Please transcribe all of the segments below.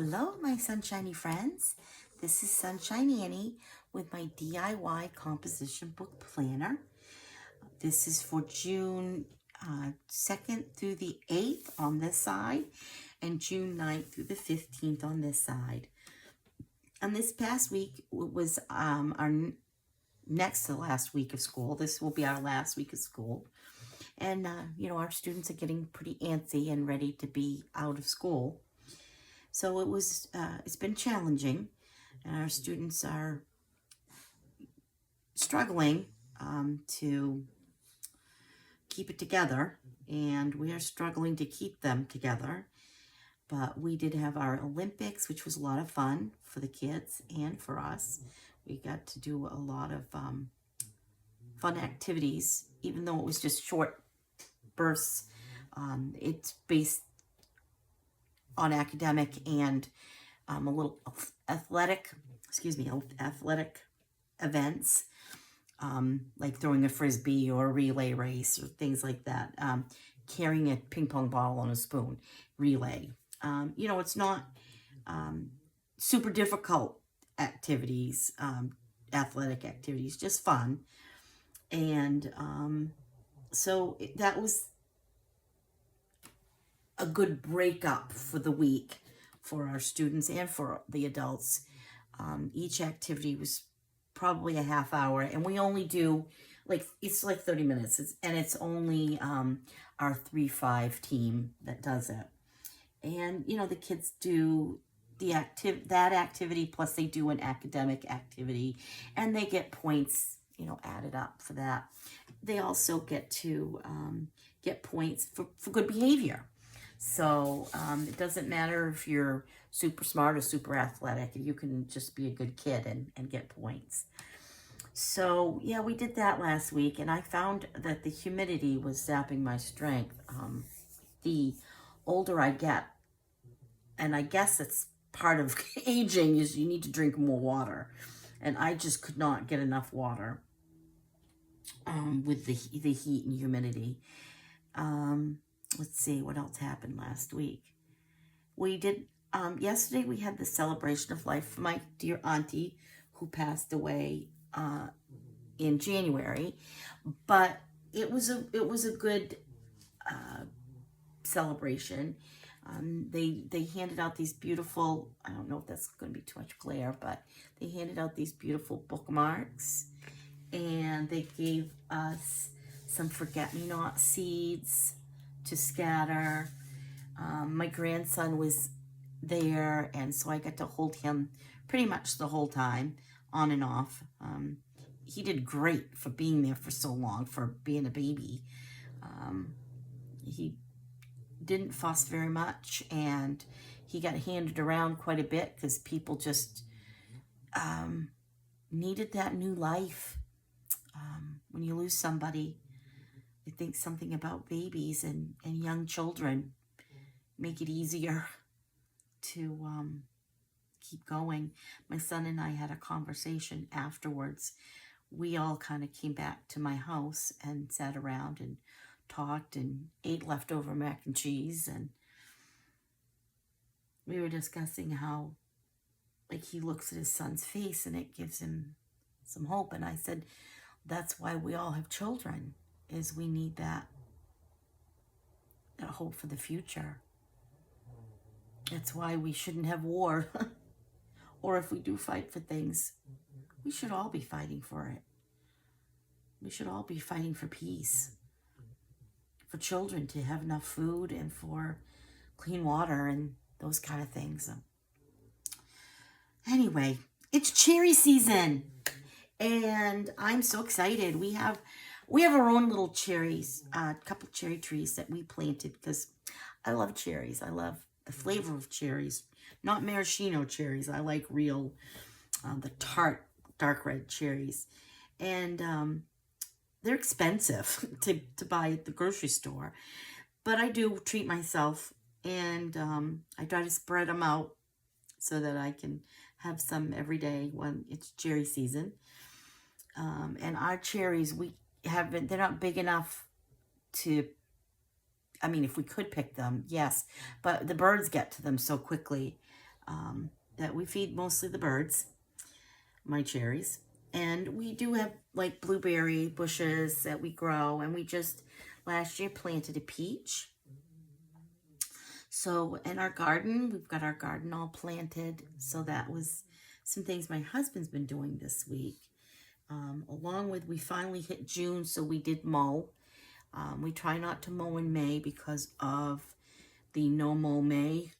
Hello, my sunshiny friends. This is Sunshine Annie with my DIY composition book planner. This is for June 2nd through the 8th on this side and June 9th through the 15th on this side. And this past week was our next to last week of school. This will be our last week of school. And, our students are getting pretty antsy and ready to be out of school. So it's been challenging, and our students are struggling to keep it together, and we are struggling to keep them together. But we did have our Olympics, which was a lot of fun for the kids and for us. We got to do a lot of fun activities, even though it was just short bursts. It's based on academic and a little athletic events, like throwing a frisbee or a relay race or things like that, carrying a ping pong bottle on a spoon, relay. It's not super difficult activities, athletic activities, just fun. And so that was a good breakup for the week for our students and for the adults. Each activity was probably a half hour, and we only do it's like 30 minutes. It's only our 3-5 team that does it. And the kids do that activity, plus they do an academic activity, and they get points added up for that. They also get to get points for good behavior. So it doesn't matter if you're super smart or super athletic. You can just be a good kid and get points. So yeah, we did that last week, and I found that the humidity was zapping my strength. The older I get, and I guess it's part of aging, is you need to drink more water. And I just could not get enough water with the heat and humidity. Let's see what else happened last week. We did, yesterday we had the celebration of life for my dear auntie who passed away in January, but it was a good celebration. They handed out these beautiful, I don't know if that's going to be too much glare, but they handed out these beautiful bookmarks, and they gave us some forget-me-not seeds to scatter. My grandson was there, and so I got to hold him pretty much the whole time, on and off. He did great for being there for so long, for being a baby. He didn't fuss very much, and he got handed around quite a bit because people just needed that new life. When you lose somebody, I think something about babies and young children make it easier to keep going. My son and I had a conversation afterwards. We all kind of came back to my house and sat around and talked and ate leftover mac and cheese, and we were discussing how he looks at his son's face and it gives him some hope. And I said, that's why we all have children, is we need that hope for the future. That's why we shouldn't have war. Or if we do fight for things, we should all be fighting for it. We should all be fighting for peace, for children to have enough food, and for clean water and those kind of things. Anyway, it's cherry season, and I'm so excited. We have our own little cherries, a couple cherry trees that we planted because I love cherries. I love the flavor of cherries, not maraschino cherries. I like real, the tart, dark red cherries. And they're expensive to buy at the grocery store. But I do treat myself, and I try to spread them out so that I can have some every day when it's cherry season. And our cherries, they're not big enough to, if we could pick them, yes, but the birds get to them so quickly. that we feed mostly the birds, my cherries. And we do have like blueberry bushes that we grow, and we just last year planted a peach. So in our garden, we've got our garden all planted. So that was some things my husband's been doing this week. Along with, we finally hit June, so we did mow. We try not to mow in May because of the no mow May,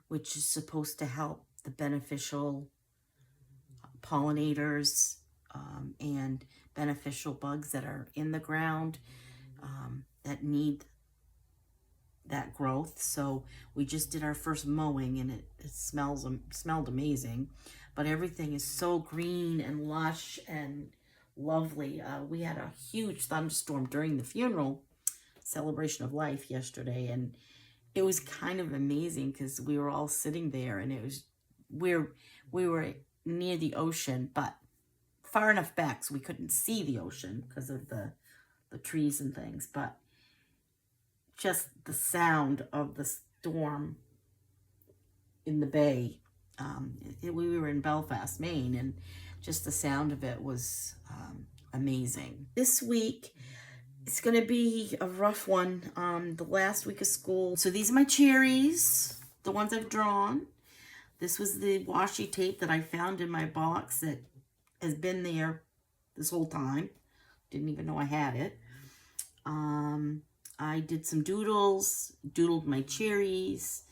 which is supposed to help the beneficial pollinators and beneficial bugs that are in the ground that need that growth. So we just did our first mowing, and it smelled amazing. But everything is so green and lush and lovely. We had a huge thunderstorm during the funeral celebration of life yesterday, and it was kind of amazing because we were all sitting there, and it was we were near the ocean, but far enough back so we couldn't see the ocean because of the trees and things. But just the sound of the storm in the bay. We were in Belfast, Maine, and just the sound of it was amazing. This week, it's going to be a rough one. The last week of school. So these are my cherries, the ones I've drawn. This was the washi tape that I found in my box that has been there this whole time. Didn't even know I had it. I did some doodles, doodled my cherries.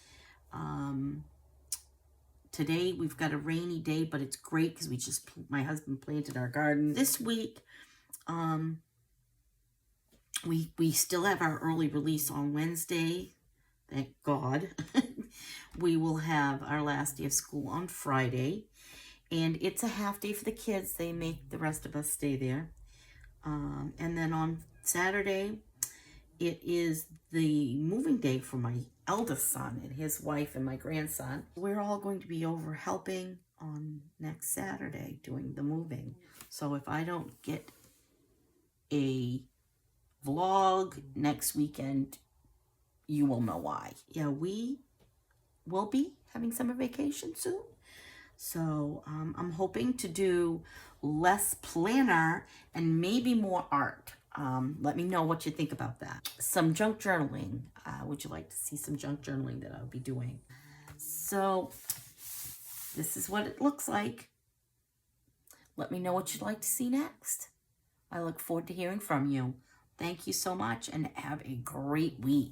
Today we've got a rainy day, but it's great because my husband planted our garden. This week, we still have our early release on Wednesday. Thank God. We will have our last day of school on Friday. And it's a half day for the kids. They make the rest of us stay there. And then on Saturday, it is the moving day for my eldest son and his wife and my grandson. We're all going to be over helping on next Saturday doing the moving. So if I don't get a vlog next weekend, you will know why. Yeah, we will be having summer vacation soon. So I'm hoping to do less planner and maybe more art. Let me know what you think about that. Some junk journaling. Would you like to see some junk journaling that I'll be doing? So this is what it looks like. Let me know what you'd like to see next. I look forward to hearing from you. Thank you so much, and have a great week.